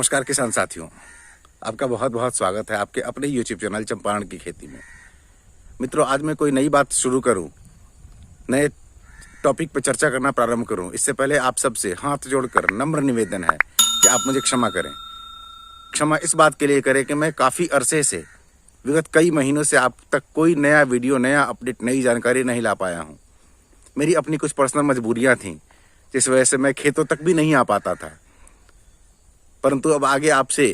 नमस्कार किसान साथियों, आपका बहुत बहुत स्वागत है आपके अपने YouTube चैनल चंपारण की खेती में। मित्रों, आज मैं कोई नई बात शुरू करूं, नए टॉपिक पर चर्चा करना प्रारंभ करूं, इससे पहले आप सबसे हाथ जोड़कर नम्र निवेदन है कि आप मुझे क्षमा करें। क्षमा इस बात के लिए करें कि मैं काफ़ी अरसे से, विगत कई महीनों से आप तक कोई नया वीडियो, नया अपडेट, नई जानकारी नहीं ला पाया हूँ। मेरी अपनी कुछ पर्सनल मजबूरियाँ थीं, जिस वजह से मैं खेतों तक भी नहीं आ पाता था। परंतु अब आगे आपसे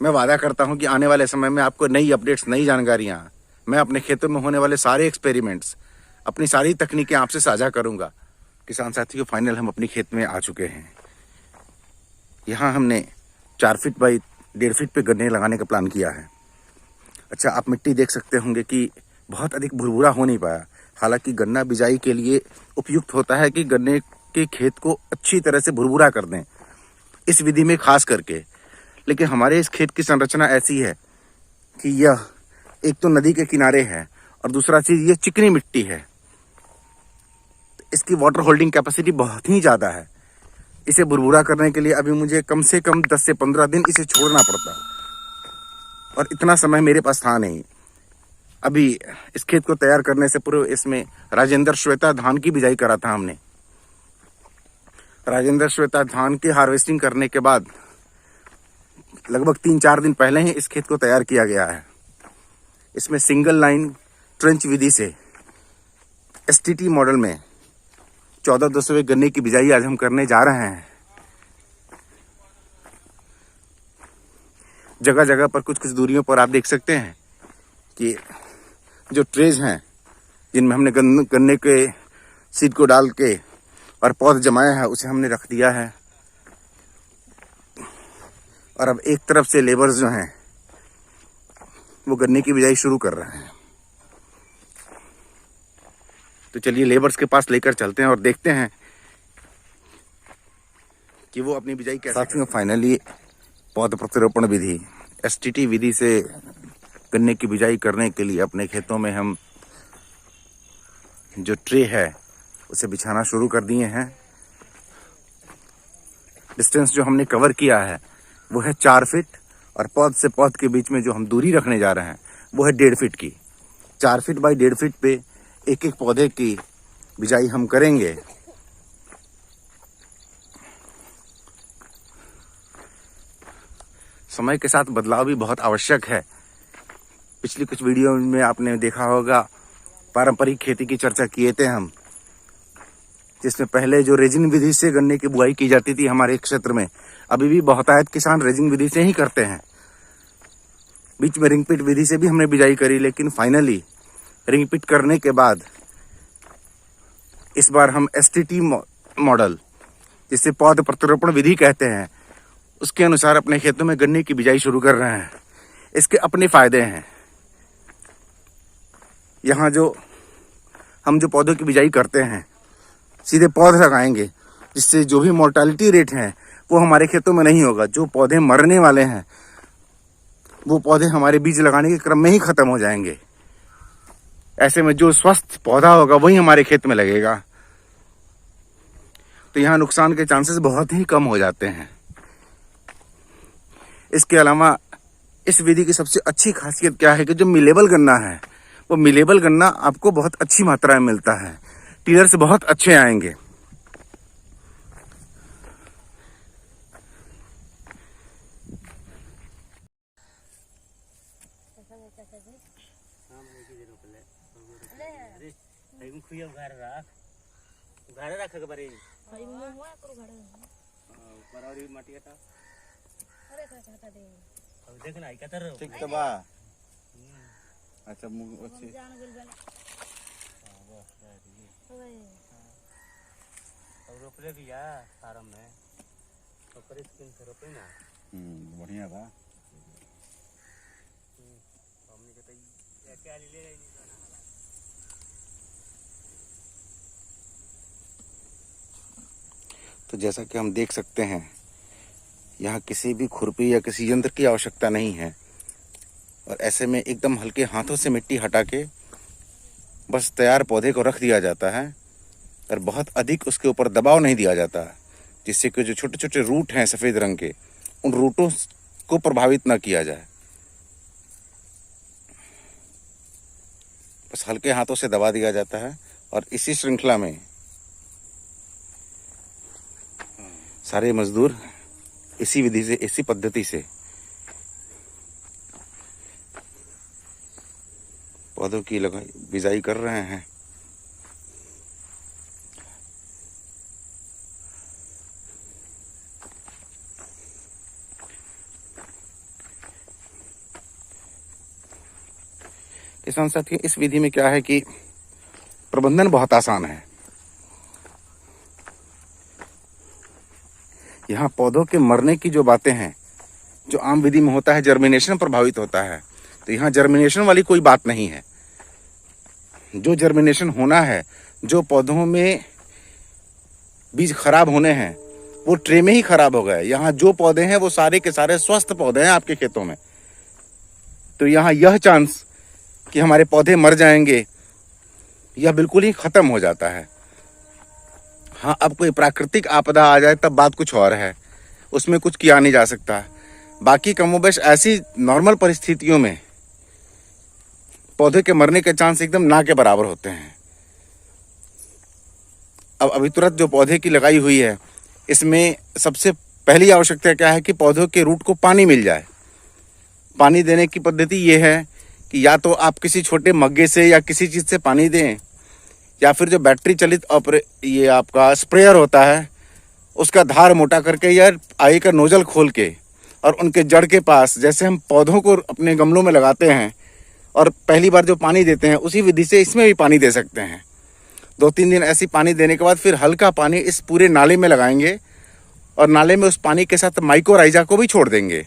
मैं वादा करता हूं कि आने वाले समय में आपको नई अपडेट्स, नई जानकारियां, मैं अपने खेतों में होने वाले सारे एक्सपेरिमेंट्स, अपनी सारी तकनीकें आपसे साझा करूंगा। किसान साथियों, फाइनल हम अपनी खेत में आ चुके हैं। यहाँ हमने 4 फीट बाई 1.5 फीट पे गन्ने लगाने का प्लान किया है। अच्छा, आप मिट्टी देख सकते होंगे कि बहुत अधिक भुरभुरा हो नहीं पाया। हालांकि गन्ना बिजाई के लिए उपयुक्त होता है कि गन्ने के खेत को अच्छी तरह से भुरभुरा कर दें, इस विधि में खास करके। लेकिन हमारे इस खेत की संरचना ऐसी है कि यह एक तो नदी के किनारे है और दूसरा चीज ये चिकनी मिट्टी है। इसकी वाटर होल्डिंग कैपेसिटी बहुत ही ज़्यादा है। इसे भुरभुरा करने के लिए अभी मुझे कम से कम 10 से 15 दिन इसे छोड़ना पड़ता, और इतना समय मेरे पास था नहीं। अभी इस खेत को तैयार करने से पूर्व इसमें राजेंद्र श्वेता धान की बिजाई करा था हमने। राजेंद्र श्वेता धान की हार्वेस्टिंग करने के बाद लगभग 3-4 दिन पहले ही इस खेत को तैयार किया गया है। इसमें सिंगल लाइन ट्रेंच विधि से एसटीटी मॉडल में 14-200 गन्ने की बिजाई आज हम करने जा रहे हैं। जगह जगह पर कुछ कुछ दूरियों पर आप देख सकते हैं कि जो ट्रेज हैं जिनमें हमने गन्ने के सीड को डाल के और पौध जमाया है, उसे हमने रख दिया है। और अब एक तरफ से लेबर्स जो हैं वो गन्ने की बिजाई शुरू कर रहे हैं। तो चलिए लेबर्स के पास लेकर चलते हैं और देखते हैं कि वो अपनी बिजाई कैसे। साथियों, फाइनली पौध प्रत्यारोपण विधि, एसटीटी विधि से गन्ने की बिजाई करने के लिए अपने खेतों में हम जो ट्रे है उसे बिछाना शुरू कर दिए हैं। डिस्टेंस जो हमने कवर किया है वो है 4 फीट, और पौध से पौध के बीच में जो हम दूरी रखने जा रहे हैं वो है 1.5 फीट की। 4 फीट बाई 1.5 फीट पे एक एक पौधे की बिजाई हम करेंगे। समय के साथ बदलाव भी बहुत आवश्यक है। पिछली कुछ वीडियो में आपने देखा होगा, पारंपरिक खेती की चर्चा किए थे हम, जिसमें पहले जो रेजिंग विधि से गन्ने की बुआई की जाती थी हमारे क्षेत्र में, अभी भी बहुतायत किसान रेजिंग विधि से ही करते हैं। बीच में रिंग पिट विधि से भी हमने बिजाई करी, लेकिन फाइनली रिंग पिट करने के बाद इस बार हम एसटीटी मॉडल, जिसे पौध प्रत्यारोपण विधि कहते हैं, उसके अनुसार अपने खेतों में गन्ने की बिजाई शुरू कर रहे हैं। इसके अपने फायदे हैं। यहाँ हम जो पौधों की बिजाई करते हैं सीधे पौध लगाएंगे, जिससे जो भी मोर्टालिटी रेट है वो हमारे खेतों में नहीं होगा। जो पौधे मरने वाले हैं वो पौधे हमारे बीज लगाने के क्रम में ही खत्म हो जाएंगे। ऐसे में जो स्वस्थ पौधा होगा वही हमारे खेत में लगेगा। तो यहाँ नुकसान के चांसेस बहुत ही कम हो जाते हैं। इसके अलावा इस विधि की सबसे अच्छी खासियत क्या है कि जो मिलेबल गन्ना है वो मिलेबल गन्ना आपको बहुत अच्छी मात्रा में मिलता है। टीलर्स बहुत अच्छे आएंगे। ठीक तो बा। अच्छा अच्छी रोपले भी या फार्म में तो पर स्किन से रोपे ना। बढ़िया बा। हमने के तो क्या ले ले तो जैसा कि हम देख सकते हैं, यहाँ किसी भी खुरपी या किसी यंत्र की आवश्यकता नहीं है, और ऐसे में एकदम हल्के हाथों से मिट्टी हटा के बस तैयार पौधे को रख दिया जाता है, और बहुत अधिक उसके ऊपर दबाव नहीं दिया जाता, जिससे कि जो छोटे छोटे रूट हैं सफ़ेद रंग के उन रूटों को प्रभावित ना किया जाए। बस हल्के हाथों से दबा दिया जाता है और इसी श्रृंखला में सारे मजदूर इसी विधि से, इसी पद्धति से पौधों की बिजाई कर रहे हैं। किसान साथी, इस विधि में क्या है कि प्रबंधन बहुत आसान है। यहाँ पौधों के मरने की जो बातें हैं, जो आम विधि में होता है जर्मिनेशन प्रभावित होता है, तो यहाँ जर्मिनेशन वाली कोई बात नहीं है। जो जर्मिनेशन होना है, जो पौधों में बीज खराब होने हैं, वो ट्रे में ही खराब हो गए। यहाँ जो पौधे हैं वो सारे के सारे स्वस्थ पौधे हैं आपके खेतों में। तो यहाँ यह चांस कि हमारे पौधे मर जाएंगे, यह बिल्कुल ही खत्म हो जाता है। हाँ, अब कोई प्राकृतिक आपदा आ जाए तब बात कुछ और है, उसमें कुछ किया नहीं जा सकता। बाकी कमोबेश ऐसी नॉर्मल परिस्थितियों में पौधे के मरने के चांस एकदम ना के बराबर होते हैं। अब अभी तुरंत जो पौधे की लगाई हुई है, इसमें सबसे पहली आवश्यकता क्या है कि पौधों के रूट को पानी मिल जाए। पानी देने की पद्धति ये है कि या तो आप किसी छोटे मग्गे से या किसी चीज़ से पानी दें, या फिर जो बैटरी चलित ये आपका स्प्रेयर होता है, उसका धार मोटा करके या आगे का नोजल खोल के और उनके जड़ के पास, जैसे हम पौधों को अपने गमलों में लगाते हैं और पहली बार जो पानी देते हैं, उसी विधि से इसमें भी पानी दे सकते हैं। 2-3 दिन ऐसी पानी देने के बाद फिर हल्का पानी इस पूरे नाले में लगाएंगे और नाले में उस पानी के साथ माइकोराइजा को भी छोड़ देंगे।